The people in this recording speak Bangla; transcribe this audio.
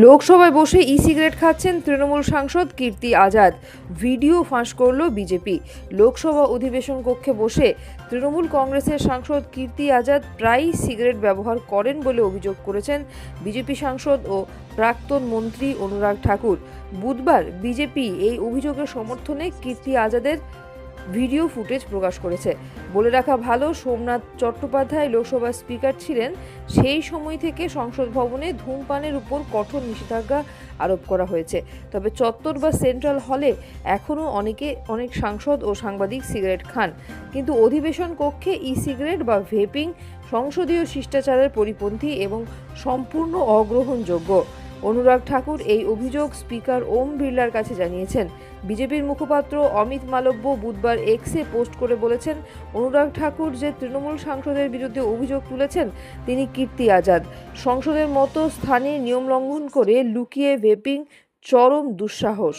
লোকসভায় বসে সিগারেট খাচ্ছেন তৃণমূল সাংসদ কীর্তি আজাদ। ভিডিও ফাঁস করল বিজেপি। লোকসভা অধিবেশন কক্ষে বসে তৃণমূল কংগ্রেসের সাংসদ কীর্তি আজাদ প্রায়ই সিগারেট ব্যবহার করেন বলে অভিযোগ করেছেন বিজেপি সাংসদ ও প্রাক্তন মন্ত্রী অনুরাগ ঠাকুর। বুধবার বিজেপি এই অভিযোগের সমর্থনে কীর্তি আজাদের ভিডিও ফুটেজ প্রকাশ করেছে। বলে রাখা ভালো, সোমনাথ চট্টোপাধ্যায় লোকসভার স্পিকার ছিলেন। সেই সময় থেকে সংসদ ভবনে ধূমপানের উপর কঠোর নিষেধাজ্ঞা আরোপ করা হয়েছে। তবে চত্বর বা সেন্ট্রাল হলে এখনও অনেক সাংসদ ও সাংবাদিক সিগারেট খান, কিন্তু অধিবেশন কক্ষে সিগারেট বা ভেপিং সংসদীয় শিষ্টাচারের পরিপন্থী এবং সম্পূর্ণ অগ্রহণযোগ্য। অনুরাগ ঠাকুর এই অভিযোগ স্পিকার ওম বিড়লার কাছে জানিয়েছেন। বিজেপির মুখপাত্র অমিত মালব্য বুধবার এক্সে পোস্ট করে বলেছেন, অনুরাগ ঠাকুর যে তৃণমূল সাংসদের বিরুদ্ধে অভিযোগ তুলেছেন তিনি কীর্তি আজাদ। সংসদের মতো স্থানে নিয়ম লঙ্ঘন করে লুকিয়ে ভেপিং চরম দুঃসাহস।